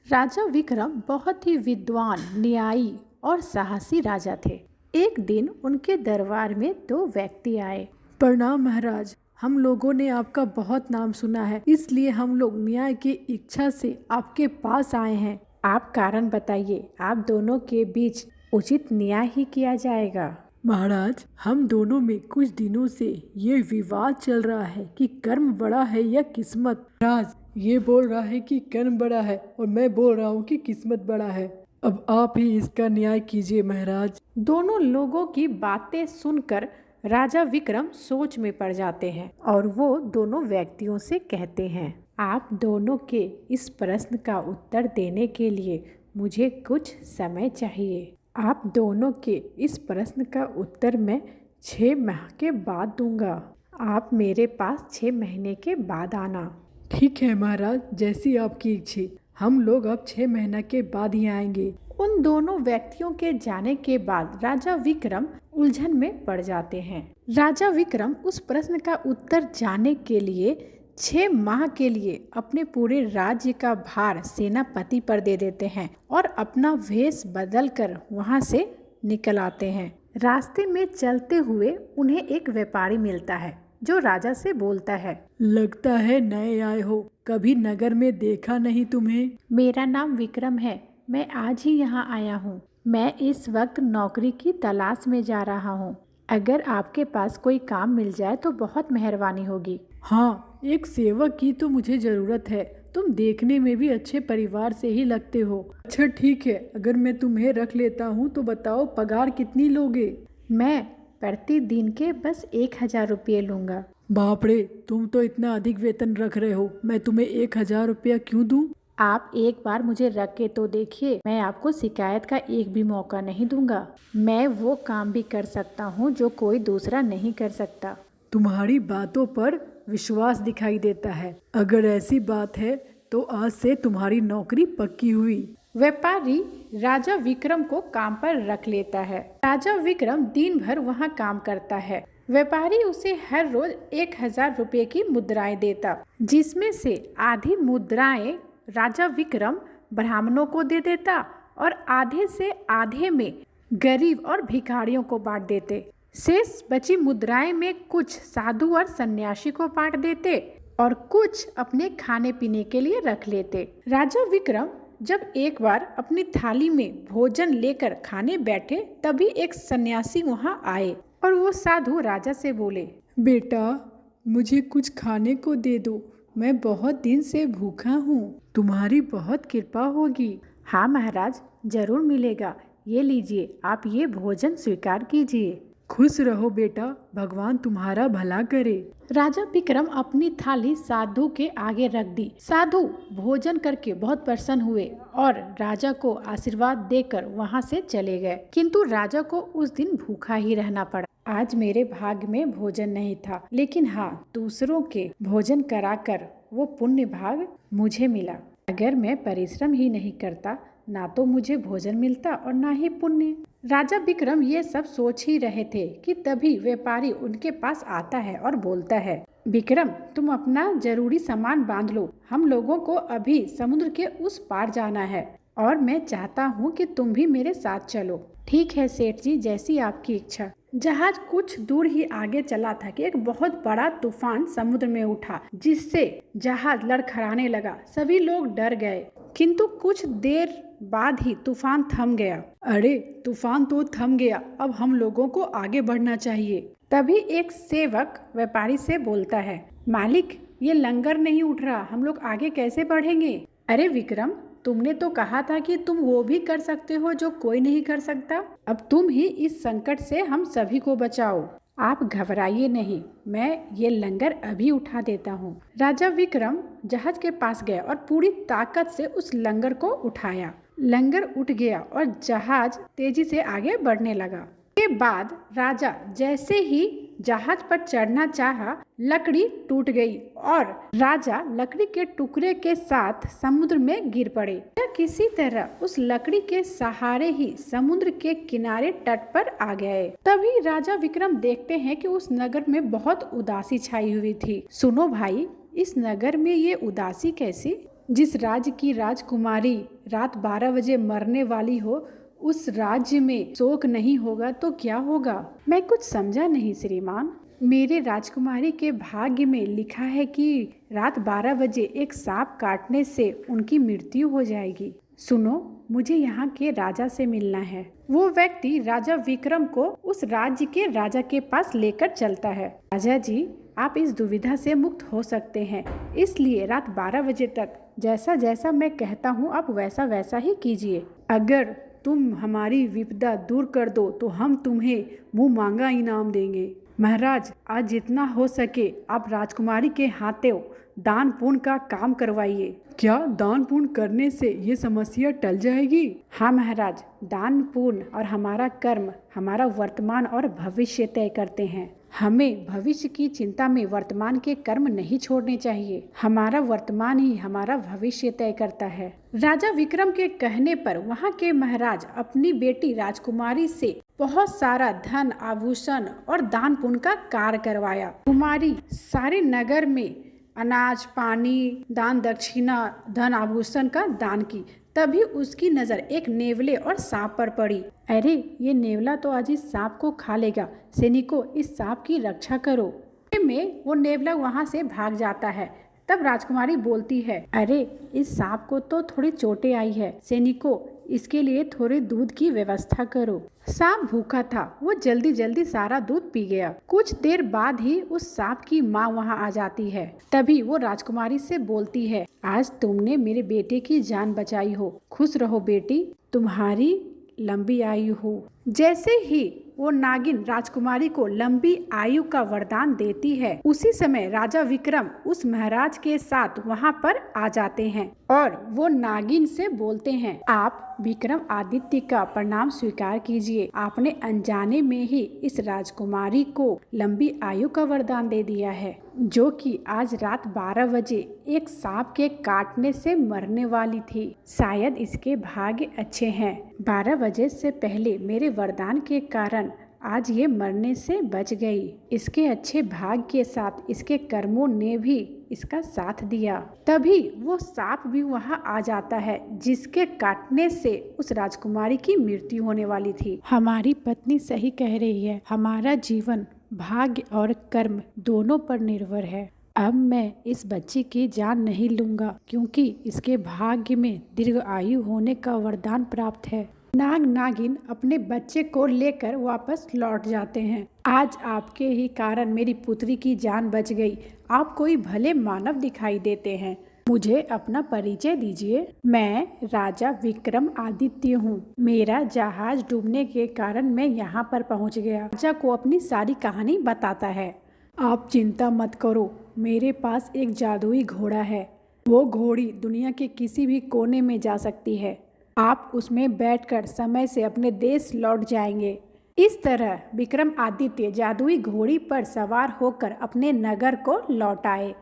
राजा विक्रम बहुत ही विद्वान, न्यायी और साहसी राजा थे। एक दिन उनके दरबार में दो व्यक्ति आए। प्रणाम महाराज, हम लोगों ने आपका बहुत नाम सुना है, इसलिए हम लोग न्याय की इच्छा से आपके पास आए हैं। आप कारण बताइए, आप दोनों के बीच उचित न्याय ही किया जाएगा। महाराज, हम दोनों में कुछ दिनों से ये विवाद चल रहा है कि कर्म बड़ा है या किस्मत। महाराज, ये बोल रहा है कि कर्म बड़ा है और मैं बोल रहा हूँ कि किस्मत बड़ा है। अब आप ही इसका न्याय कीजिए महाराज। दोनों लोगों की बातें सुनकर राजा विक्रम सोच में पड़ जाते हैं और वो दोनों व्यक्तियों से कहते हैं, आप दोनों के इस प्रश्न का उत्तर देने के लिए मुझे कुछ समय चाहिए। आप दोनों के इस प्रश्न का उत्तर मैं 6 माह के बाद दूंगा। आप मेरे पास 6 महीने के बाद आना। ठीक है महाराज, जैसी आपकी इच्छा। हम लोग अब 6 महीना के बाद ही आएंगे। उन दोनों व्यक्तियों के जाने के बाद राजा विक्रम उलझन में पड़ जाते हैं। राजा विक्रम उस प्रश्न का उत्तर जानने के लिए 6 माह के लिए अपने पूरे राज्य का भार सेनापति पर दे देते हैं और अपना वेश बदलकर वहां से निकल आते हैं। रास्ते में चलते हुए उन्हें एक व्यापारी मिलता है जो राजा से बोलता है, लगता है नए आए हो, कभी नगर में देखा नहीं तुम्हें। मेरा नाम विक्रम है, मैं आज ही यहाँ आया हूँ। मैं इस वक्त नौकरी की तलाश में जा रहा हूँ। अगर आपके पास कोई काम मिल जाए तो बहुत मेहरबानी होगी। हाँ, एक सेवक की तो मुझे जरूरत है। तुम देखने में भी अच्छे परिवार से ही लगते हो। अच्छा ठीक है, अगर मैं तुम्हें रख लेता हूँ तो बताओ पगार कितनी लोगे। मैं प्रतिदिन के बस 1000 रुपये लूँगा। बाप रे, तुम तो इतना अधिक वेतन रख रहे हो, मैं तुम्हें 1000 रुपया क्यों दूँ। आप एक बार मुझे रख के तो देखिए, मैं आपको शिकायत का एक भी मौका नहीं दूंगा। मैं वो काम भी कर सकता हूँ जो कोई दूसरा नहीं कर सकता। तुम्हारी बातों पर विश्वास दिखाई देता है। अगर ऐसी बात है तो आज से तुम्हारी नौकरी पक्की हुई। व्यापारी राजा विक्रम को काम पर रख लेता है। राजा विक्रम दिन भर वहाँ काम करता है। व्यापारी उसे हर रोज 1000 रुपये की मुद्राएं देता, जिसमें से आधी मुद्राएं राजा विक्रम ब्राह्मणों को दे देता और आधे से आधे में गरीब और भिखारियों को बांट देते। शेष बची मुद्राएं में कुछ साधु और सन्यासी को बांट देते और कुछ अपने खाने पीने के लिए रख लेते। राजा विक्रम जब एक बार अपनी थाली में भोजन लेकर खाने बैठे, तभी एक सन्यासी वहां आए और वो साधु राजा से बोले, बेटा, मुझे कुछ खाने को दे दो, मैं बहुत दिन से भूखा हूँ। तुम्हारी बहुत कृपा होगी। हाँ महाराज, जरूर मिलेगा। ये लीजिए, आप ये भोजन स्वीकार कीजिए। खुश रहो बेटा, भगवान तुम्हारा भला करे। राजा विक्रम अपनी थाली साधु के आगे रख दी। साधु भोजन करके बहुत प्रसन्न हुए और राजा को आशीर्वाद देकर वहां से चले गए। किंतु राजा को उस दिन भूखा ही रहना पड़ा। आज मेरे भाग्य में भोजन नहीं था, लेकिन हाँ, दूसरों के भोजन कराकर वो पुण्य भाग मुझे मिला। अगर मैं परिश्रम ही नहीं करता, ना तो मुझे भोजन मिलता और ना ही पुण्य। राजा विक्रम ये सब सोच ही रहे थे कि तभी व्यापारी उनके पास आता है और बोलता है, विक्रम, तुम अपना जरूरी सामान बांध लो, हम लोगों को अभी समुद्र के उस पार जाना है और मैं चाहता हूँ कि तुम भी मेरे साथ चलो। ठीक है सेठ जी, जैसी आपकी इच्छा। जहाज कुछ दूर ही आगे चला था कि एक बहुत बड़ा तूफान समुद्र में उठा, जिससे जहाज लड़खड़ाने लगा। सभी लोग डर गए, किंतु कुछ देर बाद ही तूफान थम गया। अरे, तूफान तो थम गया, अब हम लोगों को आगे बढ़ना चाहिए। तभी एक सेवक व्यापारी से बोलता है, मालिक, ये लंगर नहीं उठ रहा, हम लोग आगे कैसे बढ़ेंगे। अरे विक्रम, तुमने तो कहा था कि तुम वो भी कर सकते हो जो कोई नहीं कर सकता। अब तुम ही इस संकट से हम सभी को बचाओ। आप घबराइए नहीं, मैं ये लंगर अभी उठा देता हूँ। राजा विक्रम जहाज के पास गया और पूरी ताकत से उस लंगर को उठाया। लंगर उठ गया और जहाज तेजी से आगे बढ़ने लगा। के बाद राजा जैसे ही जहाज पर चढ़ना चाहा, लकड़ी टूट गई और राजा लकड़ी के टुकड़े के साथ समुद्र में गिर पड़े। या किसी तरह उस लकड़ी के सहारे ही समुद्र के किनारे तट पर आ गए। तभी राजा विक्रम देखते हैं कि उस नगर में बहुत उदासी छाई हुई थी। सुनो भाई, इस नगर में ये उदासी कैसी? जिस राज्य की राजकुमारी रात 12 बजे मरने वाली हो, उस राज्य में शोक नहीं होगा तो क्या होगा? मैं कुछ समझा नहीं श्रीमान। मेरे राजकुमारी के भाग्य में लिखा है कि रात 12 बजे एक सांप काटने से उनकी मृत्यु हो जाएगी। सुनो, मुझे यहाँ के राजा से मिलना है। वो व्यक्ति राजा विक्रम को उस राज्य के राजा के पास लेकर चलता है। राजा जी, आप इस दुविधा से मुक्त हो सकते हैं, इसलिए रात 12 बजे तक जैसा जैसा मैं कहता हूँ आप वैसा वैसा ही कीजिए। अगर तुम हमारी विपदा दूर कर दो तो हम तुम्हें मुंह मांगा इनाम देंगे। महाराज, आज जितना हो सके आप राजकुमारी के हाथों दान पुण्य का काम करवाइए। क्या दान पुण्य करने से ये समस्या टल जाएगी? हाँ महाराज, दान पुण्य और हमारा कर्म हमारा वर्तमान और भविष्य तय करते हैं। हमें भविष्य की चिंता में वर्तमान के कर्म नहीं छोड़ने चाहिए। हमारा वर्तमान ही हमारा भविष्य तय करता है। राजा विक्रम के कहने पर वहाँ के महाराज अपनी बेटी राजकुमारी से बहुत सारा धन आभूषण और दान पुण्य का कार्य करवाया। कुमारी सारे नगर में अनाज, पानी, दान दक्षिणा, धन आभूषण का दान की। तभी उसकी नज़र एक नेवले और सांप पर पड़ी। अरे, ये नेवला तो आज इस सांप को खा लेगा। सैनिकों, इस सांप की रक्षा करो। में वो नेवला वहाँ से भाग जाता है। तब राजकुमारी बोलती है, अरे, इस सांप को तो थोड़ी चोटें आई है। सैनिकों, इसके लिए थोड़े दूध की व्यवस्था करो। सांप भूखा था, वो जल्दी जल्दी सारा दूध पी गया। कुछ देर बाद ही उस सांप की माँ वहाँ आ जाती है। तभी वो राजकुमारी से बोलती है, आज तुमने मेरे बेटे की जान बचाई हो। खुश रहो बेटी, तुम्हारी लंबी आयु हो। जैसे ही वो नागिन राजकुमारी को लंबी आयु का वरदान देती है, उसी समय राजा विक्रम उस महाराज के साथ वहाँ पर आ जाते हैं और वो नागिन से बोलते हैं, आप विक्रम आदित्य का प्रणाम स्वीकार कीजिए। आपने अनजाने में ही इस राजकुमारी को लंबी आयु का वरदान दे दिया है, जो कि आज रात 12 बजे एक सांप के काटने से मरने वाली थी। शायद इसके भाग्य अच्छे हैं। 12 बजे से पहले मेरे वरदान के कारण आज ये मरने से बच गई। इसके अच्छे भाग्य के साथ इसके कर्मों ने भी इसका साथ दिया। तभी वो सांप भी वहाँ आ जाता है, जिसके काटने से उस राजकुमारी की मृत्यु होने वाली थी। हमारी पत्नी सही कह रही है, हमारा जीवन भाग्य और कर्म दोनों पर निर्भर है। अब मैं इस बच्चे की जान नहीं लूंगा, क्योंकि इसके भाग्य में दीर्घ आयु होने का वरदान प्राप्त है। नाग नागिन अपने बच्चे को लेकर वापस लौट जाते हैं। आज आपके ही कारण मेरी पुत्री की जान बच गई। आप कोई भले मानव दिखाई देते हैं। मुझे अपना परिचय दीजिए। मैं राजा विक्रम आदित्य हूँ। मेरा जहाज डूबने के कारण मैं यहाँ पर पहुँच गया। राजा को अपनी सारी कहानी बताता है। आप चिंता मत करो, मेरे पास एक जादुई घोड़ा है। वो घोड़ी दुनिया के किसी भी कोने में जा सकती है। आप उसमें बैठकर समय से अपने देश लौट जाएंगे। इस तरह विक्रम आदित्य जादुई घोड़ी पर सवार होकर अपने नगर को लौट आए।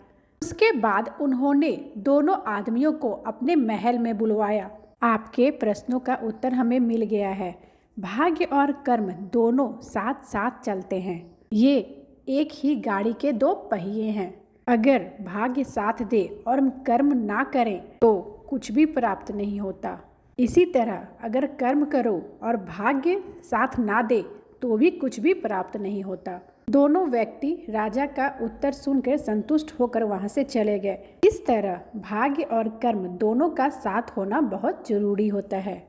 उसके बाद उन्होंने दोनों आदमियों को अपने महल में बुलवाया। आपके प्रश्नों का उत्तर हमें मिल गया है। भाग्य और कर्म दोनों साथ साथ चलते हैं। ये एक ही गाड़ी के दो पहिए हैं। अगर भाग्य साथ दे और कर्म ना करें तो कुछ भी प्राप्त नहीं होता। इसी तरह अगर कर्म करो और भाग्य साथ ना दे तो भी कुछ भी प्राप्त नहीं होता। दोनों व्यक्ति राजा का उत्तर सुनकर संतुष्ट होकर वहां से चले गए। इस तरह भाग्य और कर्म दोनों का साथ होना बहुत जरूरी होता है।